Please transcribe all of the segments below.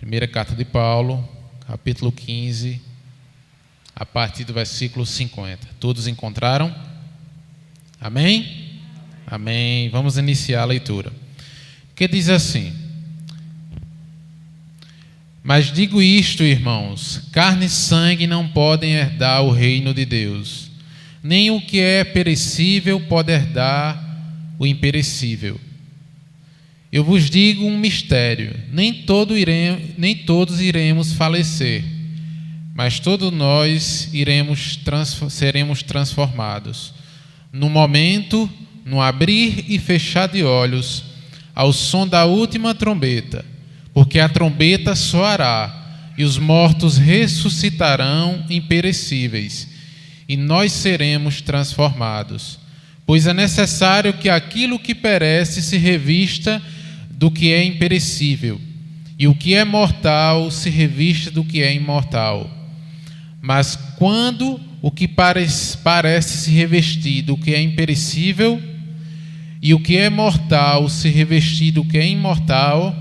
Primeira carta de Paulo, capítulo 15, a partir do versículo 50. Todos encontraram? Amém? Amém. Vamos iniciar a leitura. Que diz assim: Mas digo isto, irmãos, carne e sangue não podem herdar o reino de Deus, nem o que é perecível pode herdar o imperecível. Eu vos digo um mistério: nem todos iremos falecer, mas todos nós seremos transformados. No momento, no abrir e fechar de olhos, ao som da última trombeta, porque a trombeta soará, e os mortos ressuscitarão imperecíveis, e nós seremos transformados. Pois é necessário que aquilo que perece se revista do que é imperecível, e o que é mortal se revista do que é imortal. Mas quando o que parece se revestir do que é imperecível, e o que é mortal se revestir do que é imortal,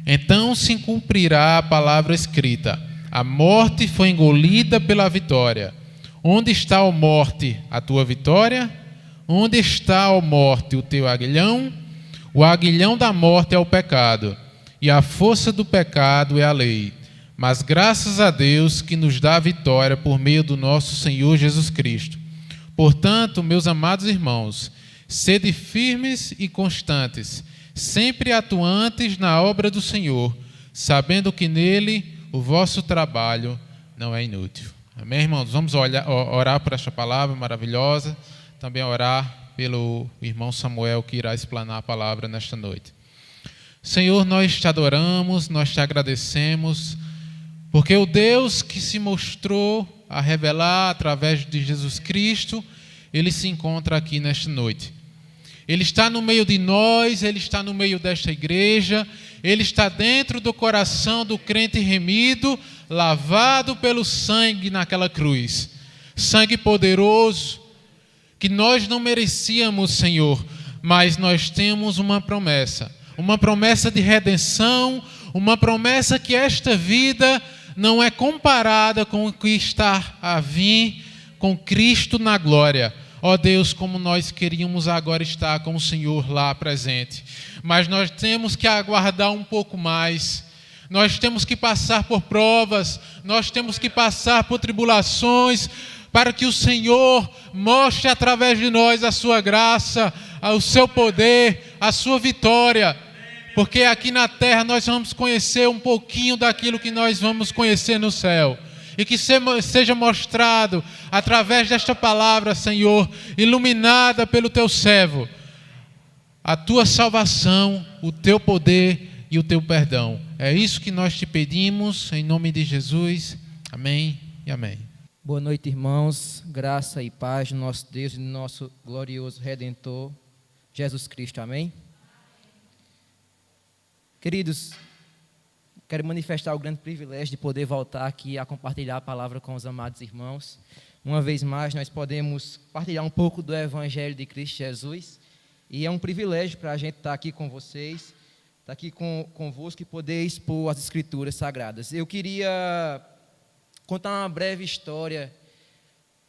então se cumprirá a palavra escrita: a morte foi engolida pela vitória. Onde está, ó morte, a tua vitória? Onde está, ó morte, o teu aguilhão? O aguilhão da morte é o pecado, e a força do pecado é a lei. Mas graças a Deus que nos dá a vitória por meio do nosso Senhor Jesus Cristo. Portanto, meus amados irmãos, sede firmes e constantes, sempre atuantes na obra do Senhor, sabendo que nele o vosso trabalho não é inútil. Amém, irmãos? Vamos orar por esta palavra maravilhosa, também orar pelo irmão Samuel, que irá explanar a palavra nesta noite. Senhor, nós te adoramos, nós te agradecemos, porque o Deus que se mostrou a revelar através de Jesus Cristo, Ele se encontra aqui nesta noite. Ele está no meio de nós, Ele está no meio desta igreja, Ele está dentro do coração do crente remido, lavado pelo sangue naquela cruz. Sangue poderoso, que nós não merecíamos, Senhor, mas nós temos uma promessa de redenção, uma promessa que esta vida não é comparada com o que está a vir com Cristo na glória. Ó Deus, como nós queríamos agora estar com o Senhor lá presente, mas nós temos que aguardar um pouco mais. Nós temos que passar por provas, nós temos que passar por tribulações, para que o Senhor mostre através de nós a sua graça, o seu poder, a sua vitória. Porque aqui na terra nós vamos conhecer um pouquinho daquilo que nós vamos conhecer no céu. E que seja mostrado através desta palavra, Senhor, iluminada pelo teu servo, a tua salvação, o teu poder e o teu perdão. É isso que nós te pedimos, em nome de Jesus. Amém e amém. Boa noite, irmãos. Graça e paz do nosso Deus e do nosso glorioso Redentor, Jesus Cristo. Amém? Queridos, quero manifestar o grande privilégio de poder voltar aqui a compartilhar a palavra com os amados irmãos. Uma vez mais, nós podemos partilhar um pouco do Evangelho de Cristo Jesus. E é um privilégio para a gente estar aqui com vocês, estar aqui convosco e poder expor as Escrituras Sagradas. Eu queria contar uma breve história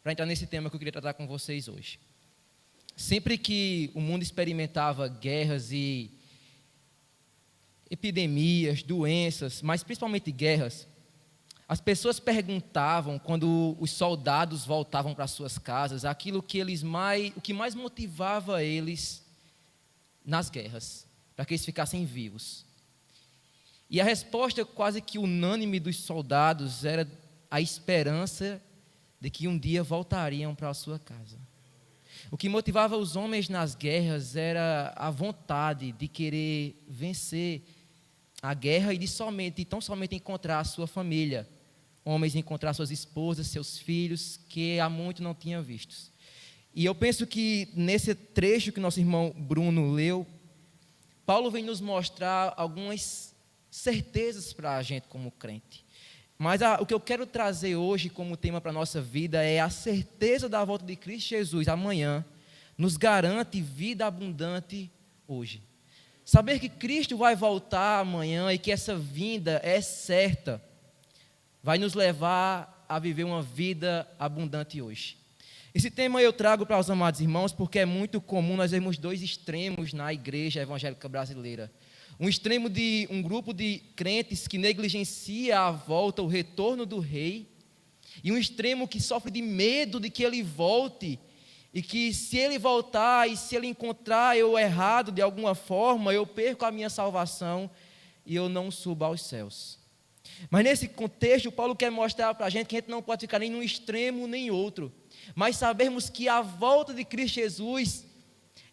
para entrar nesse tema que eu queria tratar com vocês hoje. Sempre que o mundo experimentava guerras e epidemias, doenças, mas principalmente guerras, as pessoas perguntavam, quando os soldados voltavam para suas casas, o que mais motivava eles nas guerras, para que eles ficassem vivos. E a resposta quase que unânime dos soldados era a esperança de que um dia voltariam para a sua casa. O que motivava os homens nas guerras era a vontade de querer vencer a guerra e de tão somente encontrar a sua família. Homens encontrar suas esposas, seus filhos, que há muito não tinham vistos. E eu penso que nesse trecho que nosso irmão Bruno leu, Paulo vem nos mostrar algumas certezas para a gente como crente. Mas o que eu quero trazer hoje como tema para a nossa vida é a certeza da volta de Cristo Jesus amanhã nos garante vida abundante hoje. Saber que Cristo vai voltar amanhã e que essa vinda é certa, vai nos levar a viver uma vida abundante hoje. Esse tema eu trago para os amados irmãos porque é muito comum nós vermos dois extremos na igreja evangélica brasileira. Um extremo de um grupo de crentes que negligencia a volta, o retorno do rei, e um extremo que sofre de medo de que ele volte, e que se ele voltar e se ele encontrar eu errado de alguma forma, eu perco a minha salvação e eu não subo aos céus. Mas nesse contexto, Paulo quer mostrar para a gente que a gente não pode ficar nem num extremo nem outro, mas sabermos que a volta de Cristo Jesus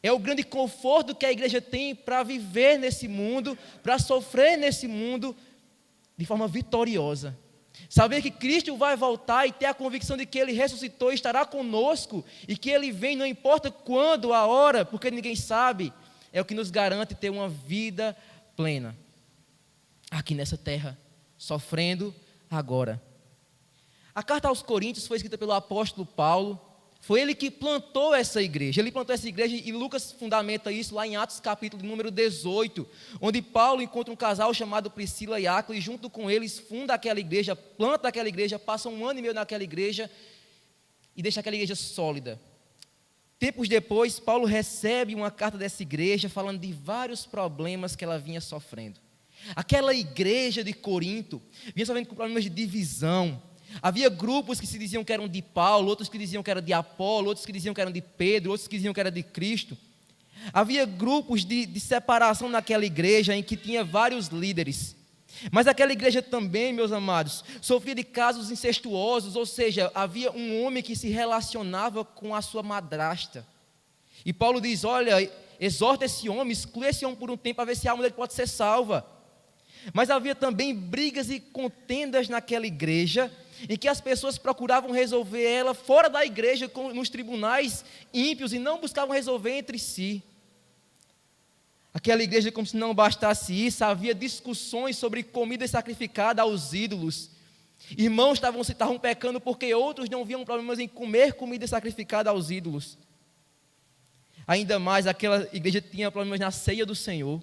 é o grande conforto que a igreja tem para viver nesse mundo, para sofrer nesse mundo de forma vitoriosa. Saber que Cristo vai voltar e ter a convicção de que Ele ressuscitou e estará conosco, e que Ele vem, não importa quando, a hora, porque ninguém sabe, é o que nos garante ter uma vida plena, aqui nessa terra, sofrendo agora. A carta aos Coríntios foi escrita pelo apóstolo Paulo, foi ele que plantou essa igreja. Ele plantou essa igreja e Lucas fundamenta isso lá em Atos capítulo número 18, onde Paulo encontra um casal chamado Priscila e Áquila e junto com eles funda aquela igreja, planta aquela igreja, passa 1 ano e meio naquela igreja e deixa aquela igreja sólida. Tempos depois, Paulo recebe uma carta dessa igreja falando de vários problemas que ela vinha sofrendo. Aquela igreja de Corinto vinha sofrendo com problemas de divisão. Havia grupos que se diziam que eram de Paulo, outros que diziam que eram de Apolo, outros que diziam que eram de Pedro, outros que diziam que eram de Cristo. Havia grupos de separação naquela igreja em que tinha vários líderes. Mas aquela igreja também, meus amados, sofria de casos incestuosos, ou seja, havia um homem que se relacionava com a sua madrasta. E Paulo diz, olha, exorta esse homem, exclui esse homem por um tempo para ver se a alma dele pode ser salva. Mas havia também brigas e contendas naquela igreja, em que as pessoas procuravam resolver ela fora da igreja, nos tribunais ímpios, e não buscavam resolver entre si. Aquela igreja, como se não bastasse isso, havia discussões sobre comida sacrificada aos ídolos. Irmãos estavam pecando porque outros não viam problemas em comer comida sacrificada aos ídolos. Ainda mais, aquela igreja tinha problemas na ceia do Senhor.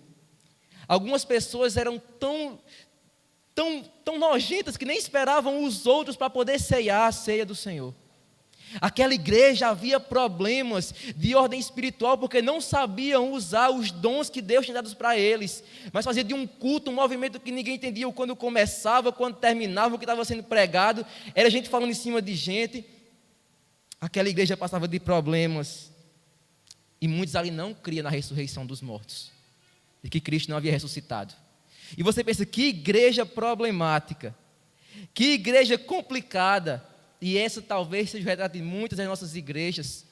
Algumas pessoas eram tão nojentas que nem esperavam os outros para poder ceiar a ceia do Senhor. Aquela igreja havia problemas de ordem espiritual porque não sabiam usar os dons que Deus tinha dado para eles, mas fazia de um culto, um movimento que ninguém entendia quando começava, quando terminava, o que estava sendo pregado, era gente falando em cima de gente. Aquela igreja passava de problemas e muitos ali não criam na ressurreição dos mortos, de que Cristo não havia ressuscitado. E você pensa, que igreja problemática, que igreja complicada, e essa talvez seja o retrato de muitas das nossas igrejas.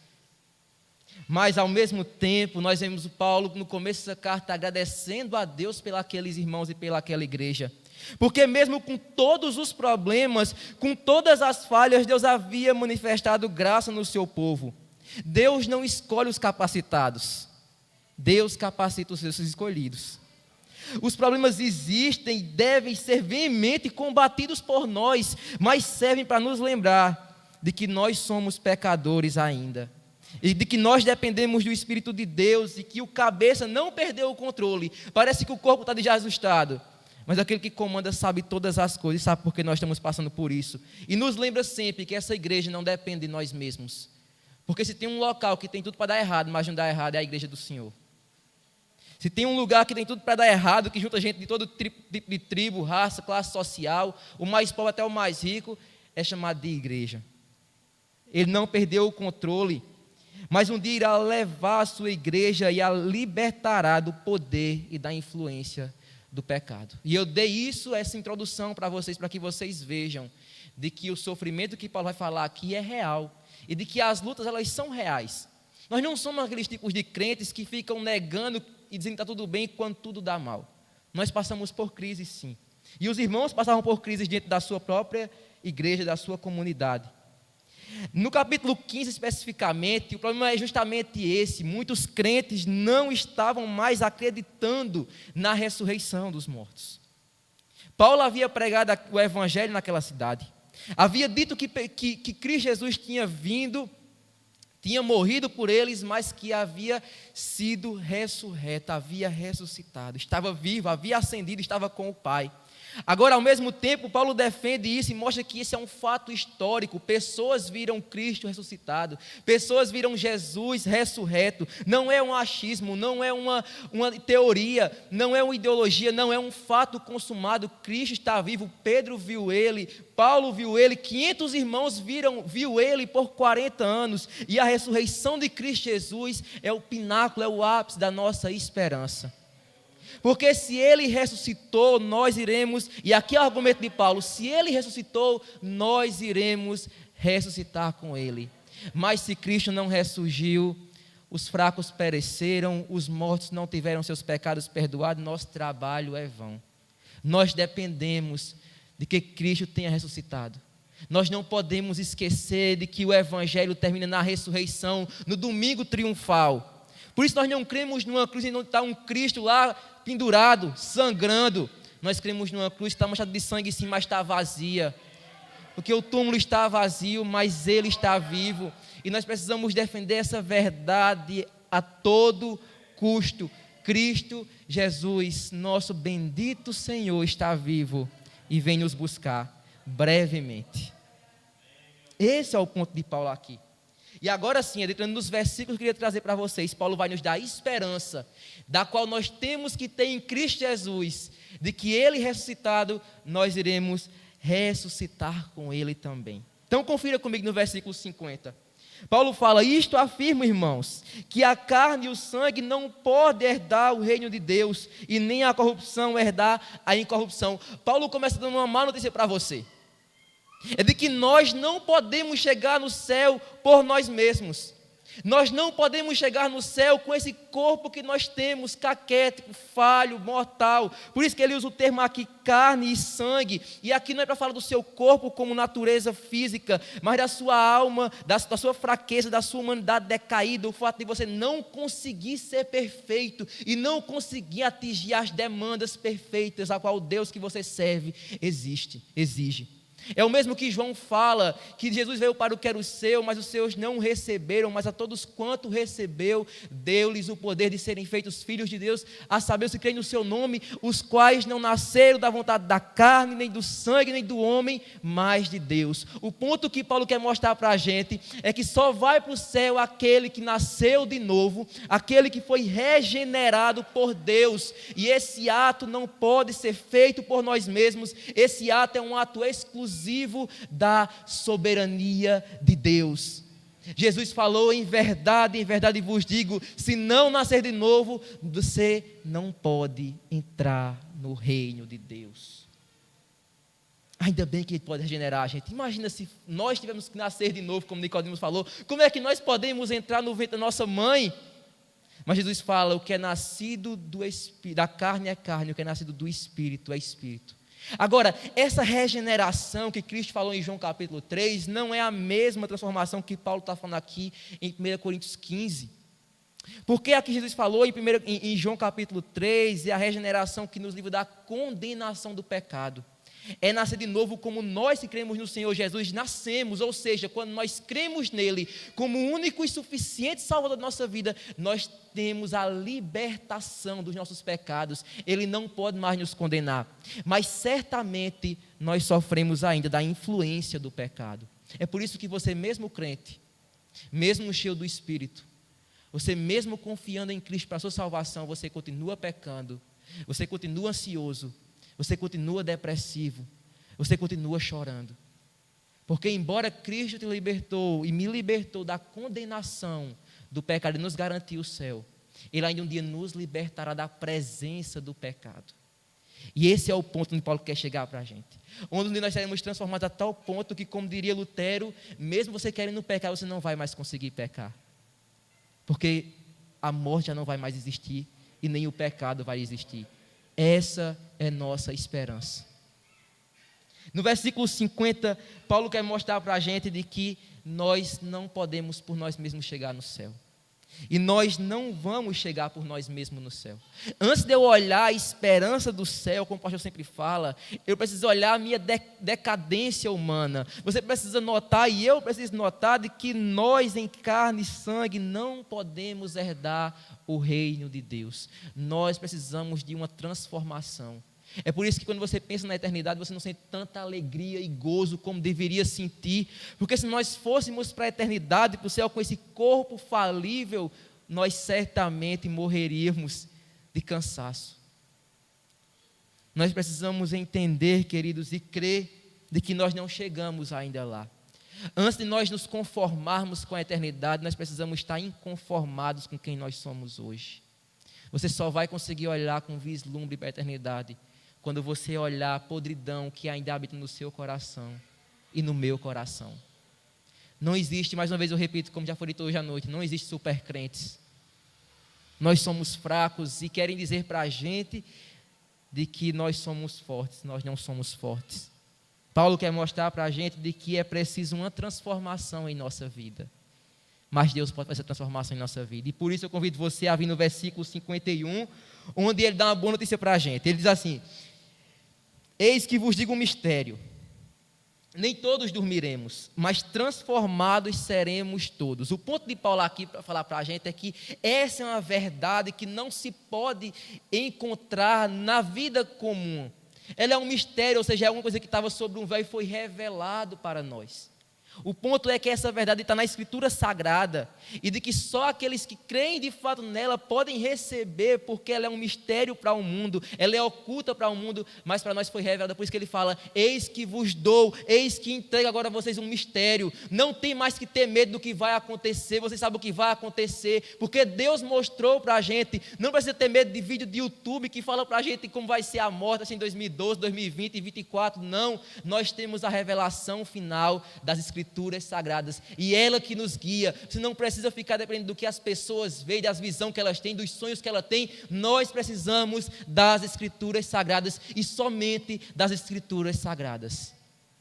Mas ao mesmo tempo, nós vemos o Paulo no começo dessa carta agradecendo a Deus pelos irmãos e pelaquela igreja. Porque mesmo com todos os problemas, com todas as falhas, Deus havia manifestado graça no seu povo. Deus não escolhe os capacitados, Deus capacita os seus escolhidos. Os problemas existem e devem ser veemente combatidos por nós, mas servem para nos lembrar de que nós somos pecadores ainda, e de que nós dependemos do Espírito de Deus, e que o cabeça não perdeu o controle. Parece que o corpo está desajustado, mas aquele que comanda sabe todas as coisas, sabe por que nós estamos passando por isso, e nos lembra sempre que essa igreja não depende de nós mesmos, porque se tem um local que tem tudo para dar errado, mas não dá errado, é a igreja do Senhor. Se tem um lugar que tem tudo para dar errado, que junta gente de todo tipo de tribo, raça, classe social, o mais pobre até o mais rico, é chamado de igreja. Ele não perdeu o controle, mas um dia irá levar a sua igreja e a libertará do poder e da influência do pecado. E eu dei essa introdução para vocês, para que vocês vejam de que o sofrimento que Paulo vai falar aqui é real, e de que as lutas elas são reais. Nós não somos aqueles tipos de crentes que ficam negando e dizendo que está tudo bem quando tudo dá mal. Nós passamos por crises, sim. E os irmãos passavam por crises dentro da sua própria igreja, da sua comunidade. No capítulo 15 especificamente, o problema é justamente esse. Muitos crentes não estavam mais acreditando na ressurreição dos mortos. Paulo havia pregado o evangelho naquela cidade. Havia dito que Cristo Jesus tinha vindo tinha morrido por eles, mas que havia sido ressurreto, havia ressuscitado, estava vivo, havia ascendido, estava com o Pai. Agora, ao mesmo tempo, Paulo defende isso e mostra que isso é um fato histórico. Pessoas viram Cristo ressuscitado, pessoas viram Jesus ressurreto. Não é um achismo, não é uma teoria, não é uma ideologia, não é um fato consumado. Cristo está vivo, Pedro viu ele, Paulo viu ele, 500 irmãos viu ele por 40 anos. E a ressurreição de Cristo Jesus é o pináculo, é o ápice da nossa esperança. Porque se ele ressuscitou, nós iremos, e aqui é o argumento de Paulo, se ele ressuscitou, nós iremos ressuscitar com ele. Mas se Cristo não ressurgiu, os fracos pereceram, os mortos não tiveram seus pecados perdoados, nosso trabalho é vão. Nós dependemos de que Cristo tenha ressuscitado. Nós não podemos esquecer de que o Evangelho termina na ressurreição, no domingo triunfal. Por isso nós não cremos numa cruz e não está um Cristo lá pendurado, sangrando. Nós cremos numa cruz que está manchada de sangue sim, mas está vazia. Porque o túmulo está vazio, mas ele está vivo. E nós precisamos defender essa verdade a todo custo. Cristo Jesus, nosso bendito Senhor, está vivo e vem nos buscar brevemente. Esse é o ponto de Paulo aqui. E agora sim, entrando nos versículos que eu queria trazer para vocês, Paulo vai nos dar esperança, da qual nós temos que ter em Cristo Jesus, de que ele ressuscitado, nós iremos ressuscitar com ele também. Então confira comigo no versículo 50. Paulo fala: isto afirma, irmãos, que a carne e o sangue não podem herdar o reino de Deus, e nem a corrupção herdar a incorrupção. Paulo começa dando uma má notícia para você. É de que nós não podemos chegar no céu por nós mesmos. Nós não podemos chegar no céu com esse corpo que nós temos, caquético, falho, mortal. Por isso que ele usa o termo aqui, carne e sangue. E aqui não é para falar do seu corpo como natureza física, mas da sua alma, da sua fraqueza, da sua humanidade decaída. O fato de você não conseguir ser perfeito e não conseguir atingir as demandas perfeitas a qual o Deus que você serve exige. É o mesmo que João fala, que Jesus veio para o que era o seu, mas os seus não receberam, mas a todos quanto recebeu, deu-lhes o poder de serem feitos filhos de Deus, a saber, os que creem no seu nome, os quais não nasceram da vontade da carne, nem do sangue, nem do homem, mas de Deus. O ponto que Paulo quer mostrar para a gente é que só vai para o céu aquele que nasceu de novo, aquele que foi regenerado por Deus, e esse ato não pode ser feito por nós mesmos, esse ato é um ato exclusivo da soberania de Deus. Jesus falou: em verdade vos digo, se não nascer de novo, você não pode entrar no reino de Deus. Ainda bem que Ele pode regenerar a gente. Imagina se nós tivéssemos que nascer de novo, como Nicodemos falou, como é que nós podemos entrar no ventre da nossa mãe? Mas Jesus fala: o que é nascido da carne é carne, o que é nascido do Espírito é Espírito. Agora, essa regeneração que Cristo falou em João capítulo 3, não é a mesma transformação que Paulo está falando aqui em 1 Coríntios 15. Porque aqui Jesus falou em João capítulo 3, é a regeneração que nos livra da condenação do pecado. É nascer de novo como nós que cremos no Senhor Jesus nascemos, ou seja, quando nós cremos nele como o único e suficiente Salvador da nossa vida, nós temos a libertação dos nossos pecados. Ele não pode mais nos condenar, mas certamente nós sofremos ainda da influência do pecado. É por isso que você, mesmo crente, mesmo cheio do Espírito, você mesmo confiando em Cristo para a sua salvação, você continua pecando, você continua ansioso, você continua depressivo, você continua chorando. Porque embora Cristo te libertou e me libertou da condenação do pecado e nos garantiu o céu, Ele ainda um dia nos libertará da presença do pecado. E esse é o ponto onde Paulo quer chegar para a gente. Onde nós seremos transformados a tal ponto que, como diria Lutero, mesmo você querendo pecar, você não vai mais conseguir pecar. Porque a morte já não vai mais existir e nem o pecado vai existir. Essa é nossa esperança. No versículo 50, Paulo quer mostrar para a gente de que nós não podemos por nós mesmos chegar no céu. E nós não vamos chegar por nós mesmos no céu. Antes de eu olhar a esperança do céu, como o pastor sempre fala, eu preciso olhar a minha decadência humana. Você precisa notar, e eu preciso notar, de que nós em carne e sangue não podemos herdar o reino de Deus. Nós precisamos de uma transformação. É por isso que quando você pensa na eternidade, você não sente tanta alegria e gozo como deveria sentir, porque se nós fôssemos para a eternidade, para o céu, com esse corpo falível, nós certamente morreríamos de cansaço. Nós precisamos entender, queridos, e crer de que nós não chegamos ainda lá. Antes de nós nos conformarmos com a eternidade, nós precisamos estar inconformados com quem nós somos hoje. Você só vai conseguir olhar com vislumbre para a eternidade quando você olhar a podridão que ainda habita no seu coração e no meu coração. Não existe, mais uma vez eu repito, como já foi dito hoje à noite, não existe super crentes. Nós somos fracos e querem dizer para a gente de que nós somos fortes. Nós não somos fortes. Paulo quer mostrar para a gente de que é preciso uma transformação em nossa vida. Mas Deus pode fazer essa transformação em nossa vida. E por isso eu convido você a vir no versículo 51, onde ele dá uma boa notícia para a gente. Ele diz assim: eis que vos digo um mistério, nem todos dormiremos, mas transformados seremos todos. O ponto de Paulo aqui para falar para a gente é que essa é uma verdade que não se pode encontrar na vida comum. Ela é um mistério, ou seja, é alguma coisa que estava sobre um véu e foi revelado para nós. O ponto é que essa verdade está na Escritura Sagrada e de que só aqueles que creem de fato nela podem receber, porque ela é um mistério para o mundo, ela é oculta para o mundo, mas para nós foi revelada. Por isso que ele fala: eis que vos dou, eis que entrego agora a vocês um mistério. Não tem mais que ter medo do que vai acontecer, vocês sabem o que vai acontecer, porque Deus mostrou para a gente. Não precisa ter medo de vídeo de YouTube que fala para a gente como vai ser a morte assim, em 2012, 2020 e 2024, não. Nós temos a revelação final das Escrituras Sagradas, e ela que nos guia. Você não precisa ficar dependendo do que as pessoas veem, das visões que elas têm, dos sonhos que elas têm. Nós precisamos das Escrituras Sagradas e somente das Escrituras Sagradas.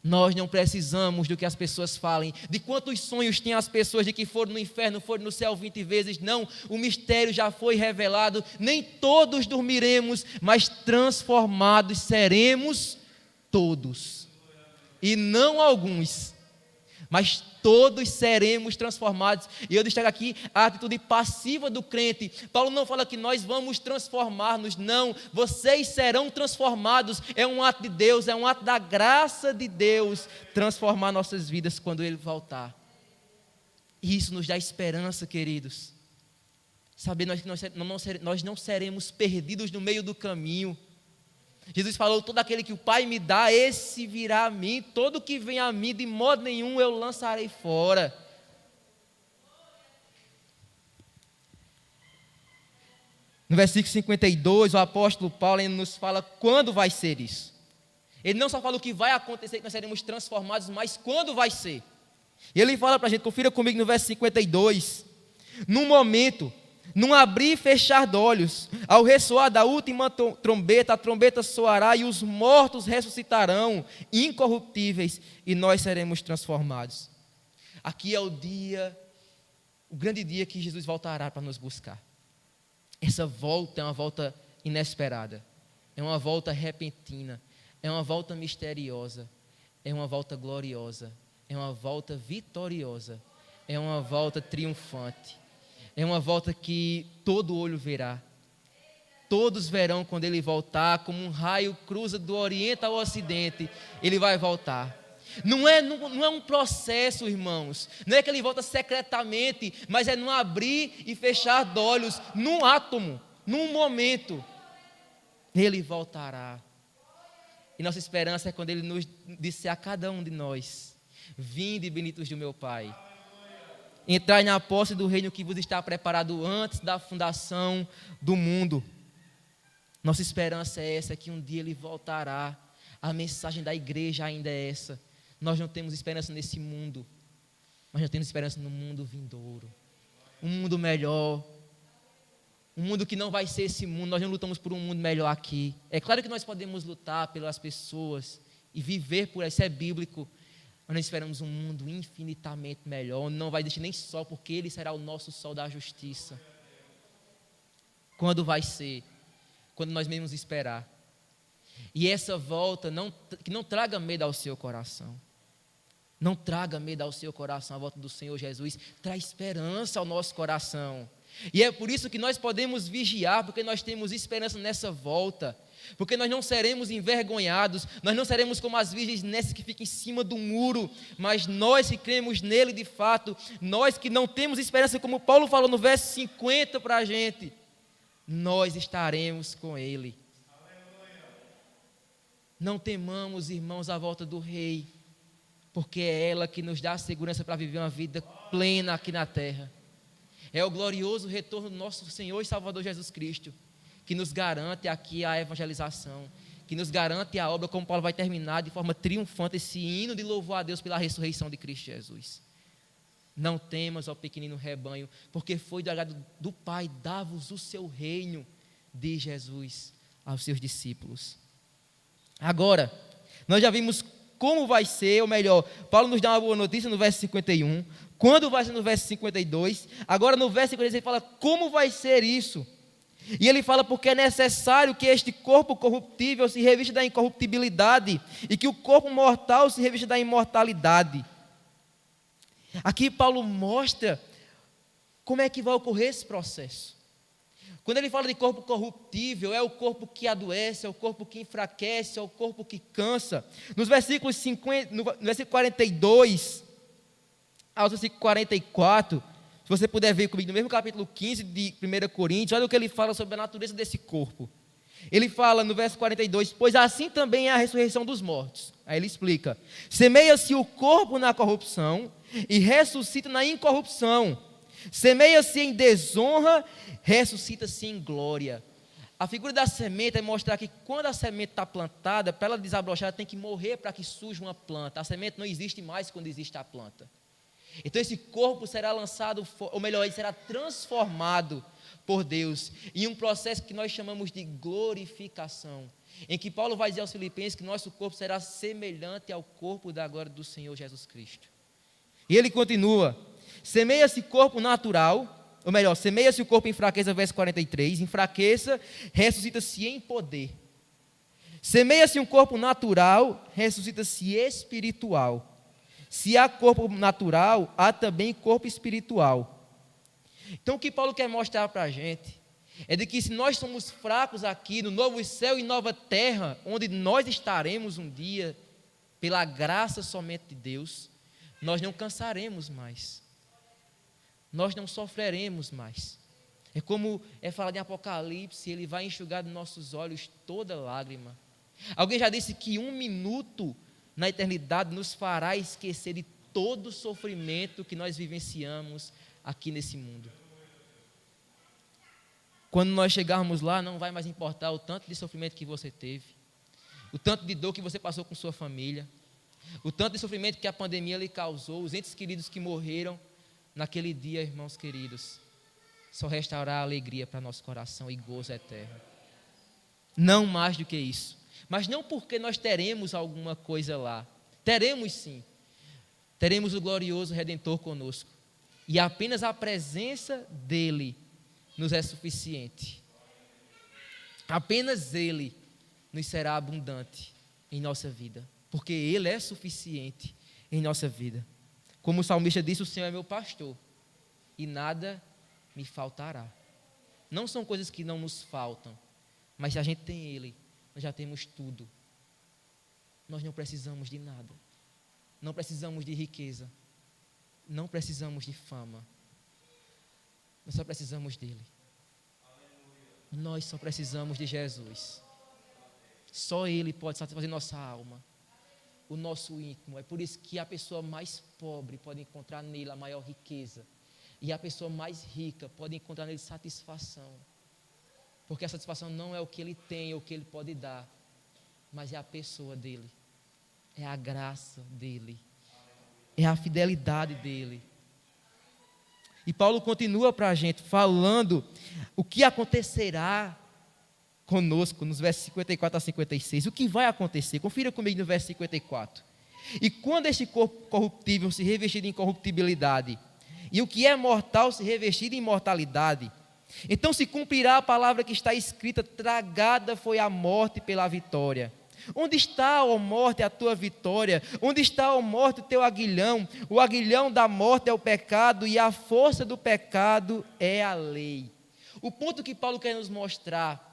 Nós não precisamos do que as pessoas falem, de quantos sonhos têm as pessoas de que foram no inferno, foram no céu 20 vezes. Não, o mistério já foi revelado. Nem todos dormiremos, mas transformados seremos todos, e não alguns, mas todos seremos transformados. E eu destaco aqui a atitude passiva do crente. Paulo não fala que nós vamos transformar-nos, não. Vocês serão transformados. É um ato de Deus, é um ato da graça de Deus transformar nossas vidas quando Ele voltar. E isso nos dá esperança, queridos. Saber que nós não seremos perdidos no meio do caminho. Jesus falou: todo aquele que o Pai me dá, esse virá a mim. Todo que vem a mim, de modo nenhum eu lançarei fora. No versículo 52, o apóstolo Paulo nos fala quando vai ser isso. Ele não só fala o que vai acontecer, que nós seremos transformados, mas quando vai ser. E ele fala para a gente, confira comigo no verso 52. Num momento, num abrir e fechar de olhos, ao ressoar da última trombeta, a trombeta soará e os mortos ressuscitarão, incorruptíveis, e nós seremos transformados. Aqui é o grande dia que Jesus voltará para nos buscar. Essa volta é uma volta inesperada, é uma volta repentina, é uma volta misteriosa, é uma volta gloriosa, é uma volta vitoriosa, é uma volta triunfante. É uma volta que todo olho verá. Todos verão quando Ele voltar, como um raio cruza do Oriente ao Ocidente. Ele vai voltar. Não é um processo, irmãos. Não é que Ele volta secretamente, mas é num abrir e fechar de olhos, num átomo, num momento. Ele voltará. E nossa esperança é quando Ele nos disser a cada um de nós: vinde, benditos do meu Pai. Entrai na posse do reino que vos está preparado antes da fundação do mundo. Nossa esperança é essa, que um dia Ele voltará. A mensagem da igreja ainda é essa. Nós não temos esperança nesse mundo, mas nós temos esperança no mundo vindouro. Um mundo melhor. Um mundo que não vai ser esse mundo. Nós não lutamos por um mundo melhor aqui. É claro que nós podemos lutar pelas pessoas e viver por isso, é bíblico. Mas nós esperamos um mundo infinitamente melhor, onde não vai existir nem sol, porque Ele será o nosso sol da justiça. Quando vai ser? Quando nós mesmos esperar. E essa volta, que não traga medo ao seu coração. Não traga medo ao seu coração a volta do Senhor Jesus. Traz esperança ao nosso coração. E é por isso que nós podemos vigiar, porque nós temos esperança nessa volta. Porque nós não seremos envergonhados, nós não seremos como as virgens nessas que ficam em cima do muro, mas nós que cremos nele de fato, nós que não temos esperança, como Paulo falou no verso 50 para a gente, nós estaremos com ele. Não temamos, irmãos, a volta do Rei, porque é ela que nos dá a segurança para viver uma vida plena aqui na terra. É o glorioso retorno do nosso Senhor e Salvador Jesus Cristo, que nos garante aqui a evangelização, que nos garante a obra, como Paulo vai terminar de forma triunfante esse hino de louvor a Deus pela ressurreição de Cristo Jesus. Não temas, ó pequenino rebanho, porque foi do agrado do Pai dar-vos o seu reino, diz Jesus aos seus discípulos. Agora, nós já vimos como vai ser, ou melhor, Paulo nos dá uma boa notícia no verso 51, quando vai ser no verso 52, agora no verso 56 ele fala como vai ser isso. E ele fala porque é necessário que este corpo corruptível se revista da incorruptibilidade e que o corpo mortal se revista da imortalidade. Aqui Paulo mostra como é que vai ocorrer esse processo. Quando ele fala de corpo corruptível, é o corpo que adoece, é o corpo que enfraquece, é o corpo que cansa. Nos versículos 50, no versículo 42 ao versículo 44, se você puder ver comigo, no mesmo capítulo 15 de 1 Coríntios, olha o que ele fala sobre a natureza desse corpo. Ele fala no verso 42, pois assim também é a ressurreição dos mortos. Aí ele explica, semeia-se o corpo na corrupção e ressuscita na incorrupção. Semeia-se em desonra, ressuscita-se em glória. A figura da semente é mostrar que quando a semente está plantada, para ela desabrochar, ela tem que morrer para que surja uma planta. A semente não existe mais quando existe a planta. Então esse corpo será lançado, ou melhor, ele será transformado por Deus em um processo que nós chamamos de glorificação, em que Paulo vai dizer aos Filipenses que nosso corpo será semelhante ao corpo da glória do Senhor Jesus Cristo. E ele continua, semeia-se corpo natural, ou melhor, semeia-se o corpo em fraqueza, verso 43, em fraqueza, ressuscita-se em poder. Semeia-se um corpo natural, ressuscita-se espiritual. Se há corpo natural, há também corpo espiritual. Então o que Paulo quer mostrar para a gente, é de que se nós somos fracos aqui, no novo céu e nova terra, onde nós estaremos um dia, pela graça somente de Deus, nós não cansaremos mais. Nós não sofreremos mais. É como é falado em Apocalipse, ele vai enxugar dos nossos olhos toda lágrima. Alguém já disse que 1 minuto na eternidade nos fará esquecer de todo o sofrimento que nós vivenciamos aqui nesse mundo. Quando nós chegarmos lá, não vai mais importar o tanto de sofrimento que você teve, o tanto de dor que você passou com sua família, o tanto de sofrimento que a pandemia lhe causou, os entes queridos que morreram. Naquele dia, irmãos queridos, só restaurará a alegria para nosso coração e gozo eterno. Não mais do que isso. Mas não porque nós teremos alguma coisa lá. Teremos sim. Teremos o glorioso Redentor conosco. E apenas a presença dele nos é suficiente. Apenas ele nos será abundante em nossa vida. Porque ele é suficiente em nossa vida. Como o salmista disse, o Senhor é meu pastor e nada me faltará. Não são coisas que não nos faltam, mas se a gente tem Ele, nós já temos tudo. Nós não precisamos de nada. Não precisamos de riqueza. Não precisamos de fama. Nós só precisamos dEle. Nós só precisamos de Jesus. Só Ele pode satisfazer nossa alma, o nosso íntimo. É por isso que a pessoa mais pobre pode encontrar nele a maior riqueza, e a pessoa mais rica pode encontrar nele satisfação, porque a satisfação não é o que ele tem ou o que ele pode dar, mas é a pessoa dele, é a graça dele, é a fidelidade dele. E Paulo continua para a gente falando o que acontecerá conosco nos versos 54 a 56. O que vai acontecer? Confira comigo no verso 54. E quando este corpo corruptível se revestir de incorruptibilidade, e o que é mortal se revestir de imortalidade, então se cumprirá a palavra que está escrita: tragada foi a morte pela vitória. Onde está, ó morte, a tua vitória? Onde está, ó morte, o teu aguilhão? O aguilhão da morte é o pecado, e a força do pecado é a lei. O ponto que Paulo quer nos mostrar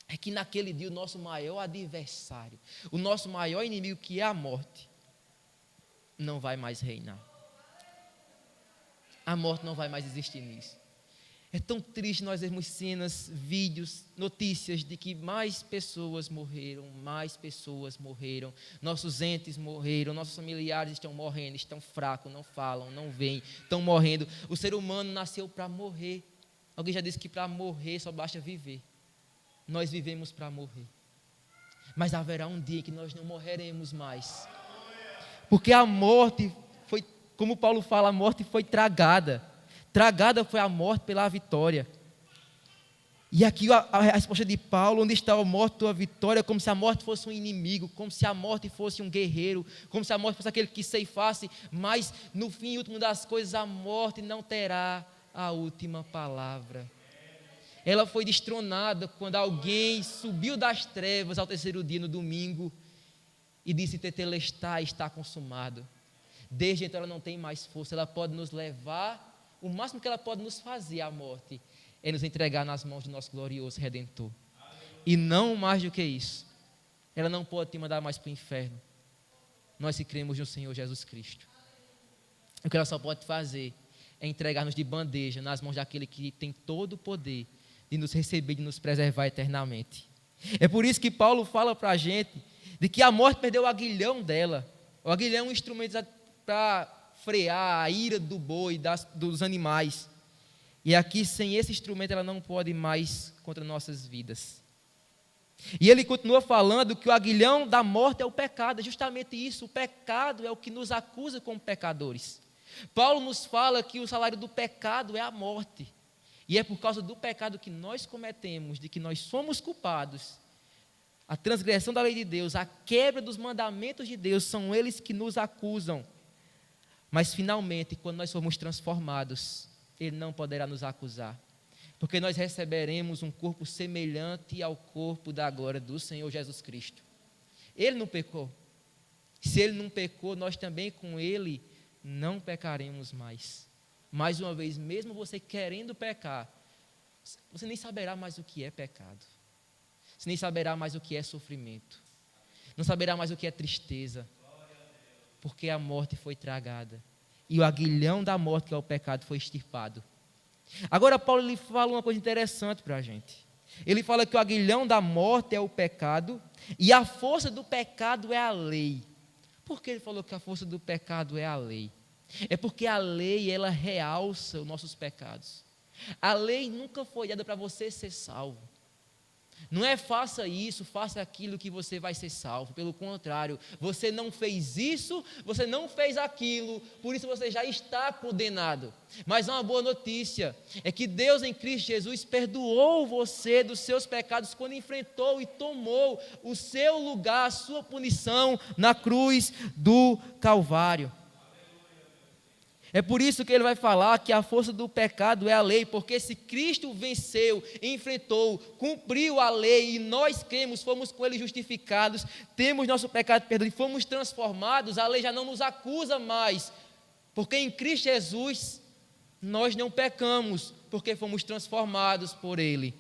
é que naquele dia o nosso maior adversário, o nosso maior inimigo, que é a morte, não vai mais reinar. A morte não vai mais existir nisso. É tão triste nós vermos cenas, vídeos, notícias de que mais pessoas morreram, nossos entes morreram, nossos familiares estão morrendo, estão fracos, não falam, não veem, estão morrendo. O ser humano nasceu para morrer. Alguém já disse que para morrer só basta viver. Nós vivemos para morrer. Mas haverá um dia em que nós não morreremos mais. Porque a morte foi, como Paulo fala, a morte foi tragada. Tragada foi a morte pela vitória. E aqui a resposta de Paulo: onde está a morte, tua vitória? Como se a morte fosse um inimigo, como se a morte fosse um guerreiro, como se a morte fosse aquele que ceifasse, mas no fim e último das coisas, a morte não terá a última palavra. Ela foi destronada quando alguém subiu das trevas ao terceiro dia, no domingo, e disse: tetelestai, está consumado. Desde então ela não tem mais força, ela pode nos levar. O máximo que ela pode nos fazer, a morte, é nos entregar nas mãos do nosso glorioso Redentor. E não mais do que isso. Ela não pode te mandar mais para o inferno. Nós que cremos no Senhor Jesus Cristo. O que ela só pode fazer é entregar-nos de bandeja nas mãos daquele que tem todo o poder de nos receber, de nos preservar eternamente. É por isso que Paulo fala para a gente de que a morte perdeu o aguilhão dela. O aguilhão é um instrumento para frear a ira do boi, dos animais. E aqui, sem esse instrumento, ela não pode mais contra nossas vidas. E ele continua falando que o aguilhão da morte é o pecado. É justamente isso, o pecado é o que nos acusa como pecadores. Paulo nos fala que o salário do pecado é a morte. E é por causa do pecado que nós cometemos, de que nós somos culpados. A transgressão da lei de Deus, a quebra dos mandamentos de Deus, são eles que nos acusam. Mas finalmente, quando nós formos transformados, Ele não poderá nos acusar, porque nós receberemos um corpo semelhante ao corpo da glória do Senhor Jesus Cristo. Ele não pecou. Se Ele não pecou, nós também com Ele não pecaremos mais. Mais uma vez, mesmo você querendo pecar, você nem saberá mais o que é pecado. Você nem saberá mais o que é sofrimento. Não saberá mais o que é tristeza. Porque a morte foi tragada. E o aguilhão da morte, que é o pecado, foi extirpado. Agora Paulo ele fala uma coisa interessante para a gente. Ele fala que o aguilhão da morte é o pecado e a força do pecado é a lei. Por que ele falou que a força do pecado é a lei? É porque a lei, ela realça os nossos pecados. A lei nunca foi dada para você ser salvo. Não é faça isso, faça aquilo que você vai ser salvo. Pelo contrário, você não fez isso, você não fez aquilo, por isso você já está condenado. Mas uma boa notícia é que Deus em Cristo Jesus perdoou você dos seus pecados quando enfrentou e tomou o seu lugar, a sua punição na cruz do Calvário. É por isso que ele vai falar que a força do pecado é a lei, porque se Cristo venceu, enfrentou, cumpriu a lei e nós cremos, fomos com ele justificados, temos nosso pecado perdoado e fomos transformados, a lei já não nos acusa mais, porque em Cristo Jesus nós não pecamos, porque fomos transformados por ele.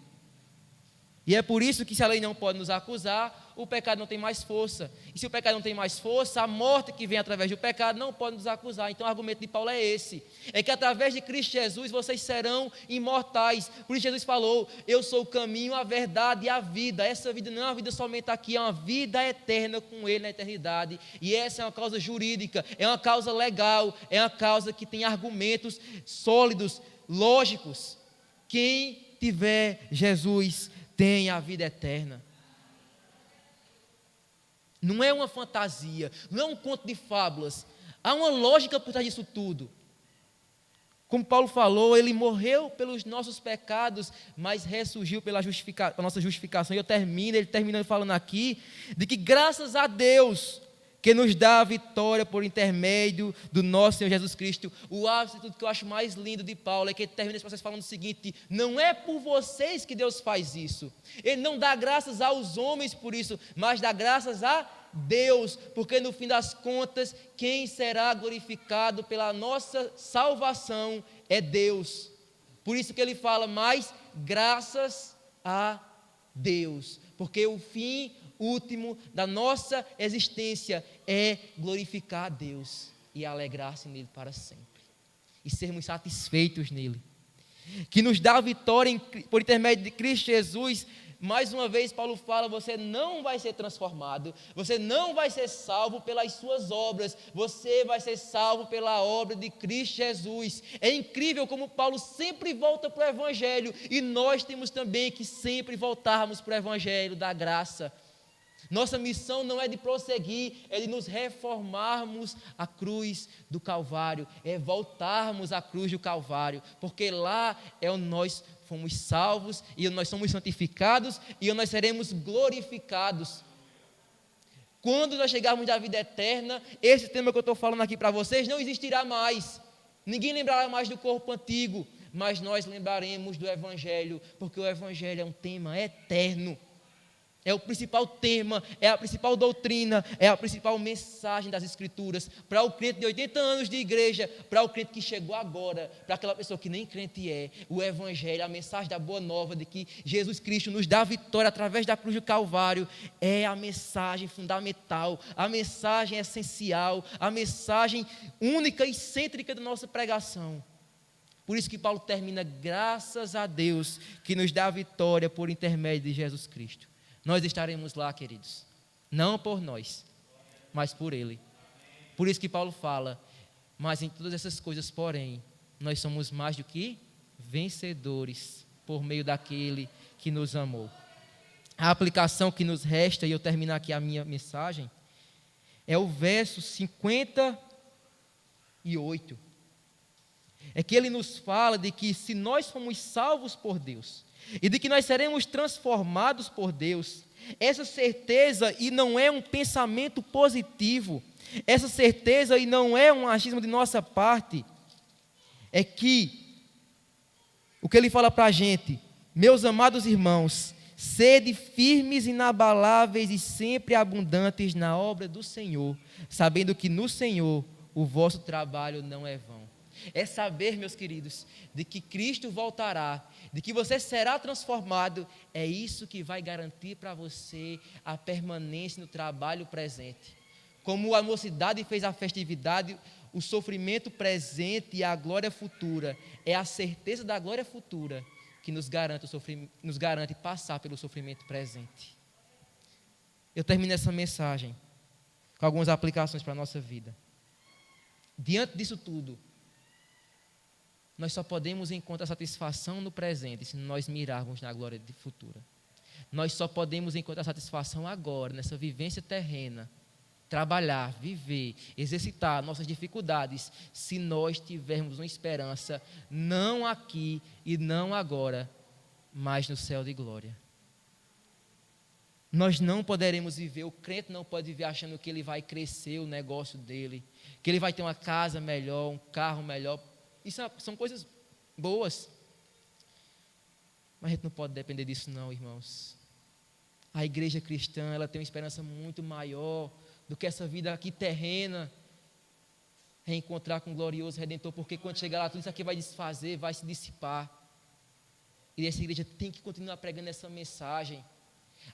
E é por isso que se a lei não pode nos acusar, o pecado não tem mais força. E se o pecado não tem mais força, a morte que vem através do pecado não pode nos acusar. Então o argumento de Paulo é esse. É que através de Cristo Jesus vocês serão imortais. Por isso Jesus falou: eu sou o caminho, a verdade e a vida. Essa vida não é uma vida somente aqui, é uma vida eterna com Ele na eternidade. E essa é uma causa jurídica, é uma causa legal, é uma causa que tem argumentos sólidos, lógicos. Quem tiver Jesus tem a vida eterna. Não é uma fantasia, não é um conto de fábulas. Há uma lógica por trás disso tudo. Como Paulo falou, ele morreu pelos nossos pecados, mas ressurgiu pela nossa justificação. E ele termina falando aqui, de que graças a Deus, que nos dá a vitória por intermédio do nosso Senhor Jesus Cristo. O ápice de tudo que eu acho mais lindo de Paulo é que ele termina esse processo falando o seguinte: não é por vocês que Deus faz isso. Ele não dá graças aos homens por isso, mas dá graças a Deus, porque no fim das contas, quem será glorificado pela nossa salvação é Deus. Por isso que ele fala mais graças a Deus, porque o fim último da nossa existência é glorificar a Deus e alegrar-se nele para sempre, e sermos satisfeitos nele, que nos dá a vitória por intermédio de Cristo Jesus. Mais uma vez Paulo fala, você não vai ser transformado, você não vai ser salvo pelas suas obras, você vai ser salvo pela obra de Cristo Jesus. É incrível como Paulo sempre volta para o Evangelho, e nós temos também que sempre voltarmos para o Evangelho da graça. Nossa missão não é de prosseguir, é de nos reformarmos à cruz do Calvário, é voltarmos à cruz do Calvário, porque lá é onde nós fomos salvos, e nós somos santificados, e nós seremos glorificados. Quando nós chegarmos à vida eterna, esse tema que eu estou falando aqui para vocês não existirá mais. Ninguém lembrará mais do corpo antigo, mas nós lembraremos do Evangelho, porque o Evangelho é um tema eterno. É o principal tema, é a principal doutrina, é a principal mensagem das Escrituras, para o crente de 80 anos de igreja, para o crente que chegou agora, para aquela pessoa que nem crente é. O Evangelho, a mensagem da boa nova de que Jesus Cristo nos dá a vitória através da cruz do Calvário, é a mensagem fundamental, a mensagem essencial, a mensagem única e cêntrica da nossa pregação. Por isso que Paulo termina, graças a Deus que nos dá a vitória por intermédio de Jesus Cristo. Nós estaremos lá, queridos, não por nós, mas por Ele. Por isso que Paulo fala, mas em todas essas coisas, porém, nós somos mais do que vencedores, por meio daquele que nos amou. A aplicação que nos resta, e eu termino aqui a minha mensagem, é o verso 58. É que ele nos fala de que se nós fomos salvos por Deus, e de que nós seremos transformados por Deus, essa certeza, e não é um pensamento positivo, essa certeza, e não é um achismo de nossa parte, é que, o que ele fala para a gente, meus amados irmãos, sede firmes, inabaláveis e sempre abundantes na obra do Senhor, sabendo que no Senhor o vosso trabalho não é vão. É saber, meus queridos, de que Cristo voltará, de que você será transformado. É isso que vai garantir para você a permanência no trabalho presente. Como a mocidade fez a festividade, o sofrimento presente e a glória futura, é a certeza da glória futura que nos garante passar pelo sofrimento presente. Eu termino essa mensagem com algumas aplicações para a nossa vida. Diante disso tudo, nós só podemos encontrar satisfação no presente se nós mirarmos na glória futura. Nós só podemos encontrar satisfação agora, nessa vivência terrena, trabalhar, viver, exercitar nossas dificuldades, se nós tivermos uma esperança, não aqui e não agora, mas no céu de glória. Nós não poderemos viver, o crente não pode viver achando que ele vai crescer o negócio dele, que ele vai ter uma casa melhor, um carro melhor. Isso são coisas boas, mas a gente não pode depender disso não, irmãos. A igreja cristã, ela tem uma esperança muito maior do que essa vida aqui terrena, reencontrar com o glorioso Redentor, porque quando chegar lá tudo isso aqui vai desfazer, vai se dissipar, e essa igreja tem que continuar pregando essa mensagem.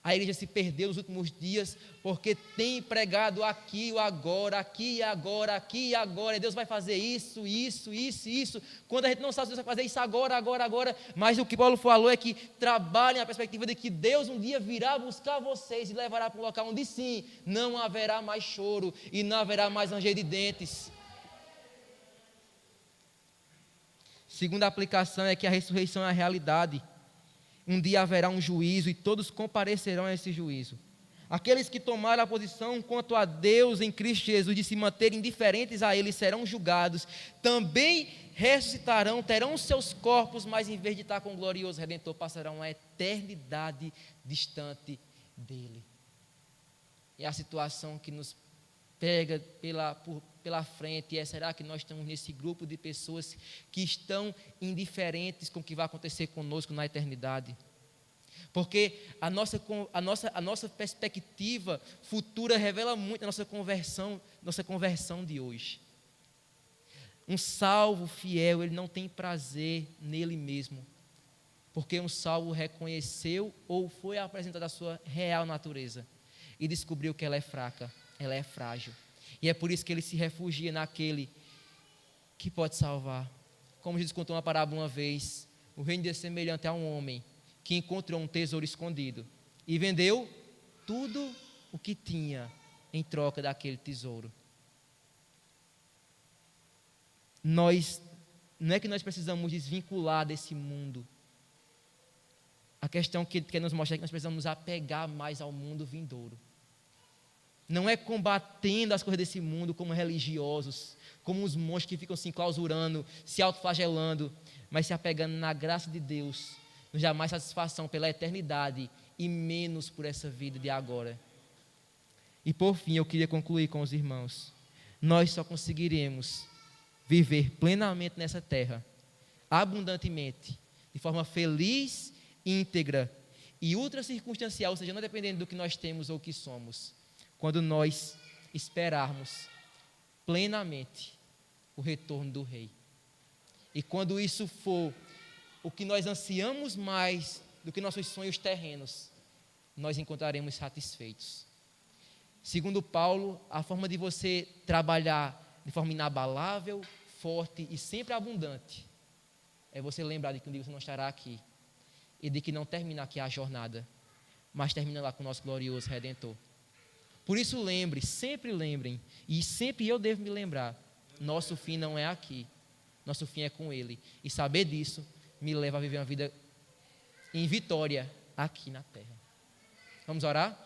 A igreja se perdeu nos últimos dias, porque tem pregado aqui e agora, aqui e agora, aqui e agora. Deus vai fazer isso, isso, isso, isso. Quando a gente não sabe se Deus vai fazer isso agora, agora, agora. Mas o que Paulo falou é que trabalhem a perspectiva de que Deus um dia virá buscar vocês e levará para um local onde sim, não haverá mais choro e não haverá mais ranger de dentes. Segunda aplicação é que a ressurreição é a realidade. Um dia haverá um juízo e todos comparecerão a esse juízo. Aqueles que tomaram a posição quanto a Deus em Cristo Jesus de se manterem indiferentes a Ele serão julgados. Também ressuscitarão, terão seus corpos, mas em vez de estar com o glorioso Redentor, passarão a eternidade distante dEle. É a situação que nos pega pela frente. E será que nós estamos nesse grupo de pessoas que estão indiferentes com o que vai acontecer conosco na eternidade? Porque a nossa perspectiva futura revela muito a nossa conversão de hoje. Um salvo fiel, ele não tem prazer nele mesmo, porque um salvo reconheceu ou foi apresentado a sua real natureza e descobriu que ela é fraca, ela é frágil. E é por isso que ele se refugia naquele que pode salvar. Como Jesus contou uma parábola uma vez, o reino de Deus é semelhante a um homem que encontrou um tesouro escondido e vendeu tudo o que tinha em troca daquele tesouro. Não é que nós precisamos desvincular desse mundo. A questão que quer nos mostrar é que nós precisamos nos apegar mais ao mundo vindouro. Não é combatendo as coisas desse mundo como religiosos, como os monges que ficam se enclausurando, se autoflagelando, mas se apegando na graça de Deus, nos dá mais satisfação pela eternidade e menos por essa vida de agora. E por fim, eu queria concluir com os irmãos. Nós só conseguiremos viver plenamente nessa terra, abundantemente, de forma feliz, íntegra e ultra circunstancial, ou seja, não dependendo do que nós temos ou o que somos, quando nós esperarmos plenamente o retorno do Rei. E quando isso for o que nós ansiamos mais do que nossos sonhos terrenos, nós encontraremos satisfeitos. Segundo Paulo, a forma de você trabalhar de forma inabalável, forte e sempre abundante é você lembrar de que um dia você não estará aqui e de que não termina aqui a jornada, mas termina lá com o nosso glorioso Redentor. Por isso sempre lembrem, e sempre eu devo me lembrar, nosso fim não é aqui, nosso fim é com Ele. E saber disso me leva a viver uma vida em vitória aqui na terra. Vamos orar?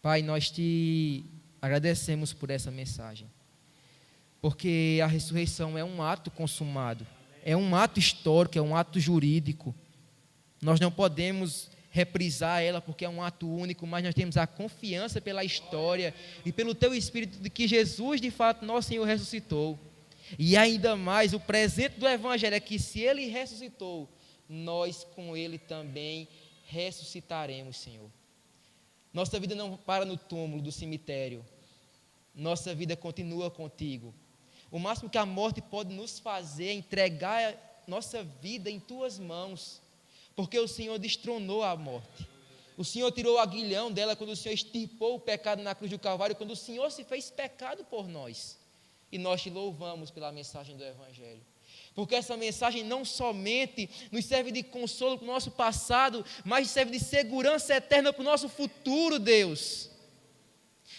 Pai, nós te agradecemos por essa mensagem, porque a ressurreição é um ato consumado, é um ato histórico, é um ato jurídico. Nós não podemos reprisar ela porque é um ato único, mas nós temos a confiança pela história e pelo Teu Espírito de que Jesus, de fato, nosso Senhor, ressuscitou. E ainda mais, o presente do Evangelho é que se Ele ressuscitou, nós com Ele também ressuscitaremos, Senhor. Nossa vida não para no túmulo do cemitério, nossa vida continua contigo. O máximo que a morte pode nos fazer é entregar nossa vida em Tuas mãos, porque o Senhor destronou a morte. O Senhor tirou o aguilhão dela quando o Senhor extirpou o pecado na cruz do Calvário, quando o Senhor se fez pecado por nós. E nós te louvamos pela mensagem do Evangelho, porque essa mensagem não somente nos serve de consolo para o nosso passado, mas serve de segurança eterna para o nosso futuro, Deus.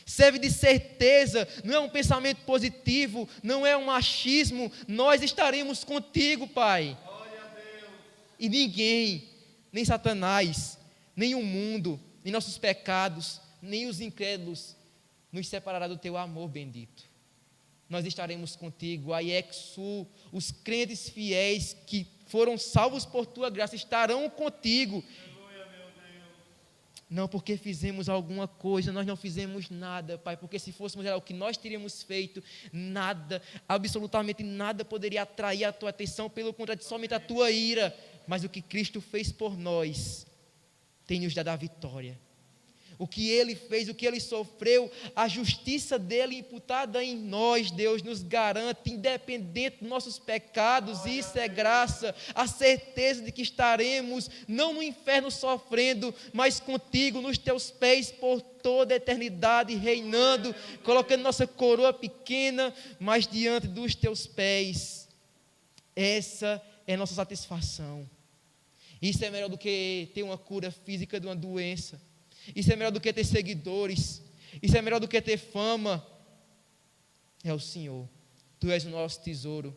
Serve de certeza, não é um pensamento positivo, não é um achismo, nós estaremos contigo, Pai. Glória a Deus. E ninguém, nem Satanás, nem o mundo, nem nossos pecados, nem os incrédulos, nos separará do Teu amor bendito. Nós estaremos contigo, a IEXU, os crentes fiéis que foram salvos por Tua graça estarão contigo. Aleluia, meu Deus. Não porque fizemos alguma coisa, nós não fizemos nada, Pai, porque se fôssemos o que nós teríamos feito, nada, absolutamente nada poderia atrair a Tua atenção, pelo contrário, somente a Tua ira, mas o que Cristo fez por nós, tem nos dado a vitória. O que Ele fez, o que Ele sofreu, a justiça dEle imputada em nós, Deus nos garante, independente dos nossos pecados, isso é graça, a certeza de que estaremos, não no inferno sofrendo, mas contigo, nos Teus pés, por toda a eternidade, reinando, colocando nossa coroa pequena, mas diante dos Teus pés. Essa é a nossa satisfação. Isso é melhor do que ter uma cura física de uma doença. Isso é melhor do que ter seguidores. Isso é melhor do que ter fama. É o Senhor. Tu és o nosso tesouro.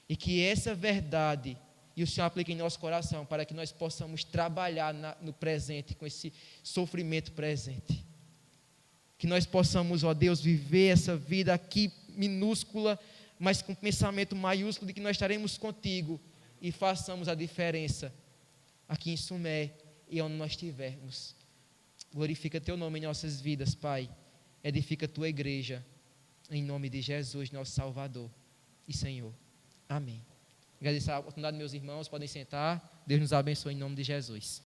E que essa verdade e o Senhor aplique em nosso coração para que nós possamos trabalhar no presente, com esse sofrimento presente. Que nós possamos, ó Deus, viver essa vida aqui minúscula, mas com pensamento maiúsculo de que nós estaremos contigo e façamos a diferença aqui em Sumé e onde nós estivermos. Glorifica teu nome em nossas vidas, Pai. Edifica a tua igreja, em nome de Jesus, nosso Salvador e Senhor. Amém. Agradeço a oportunidade, meus irmãos, podem sentar. Deus nos abençoe em nome de Jesus.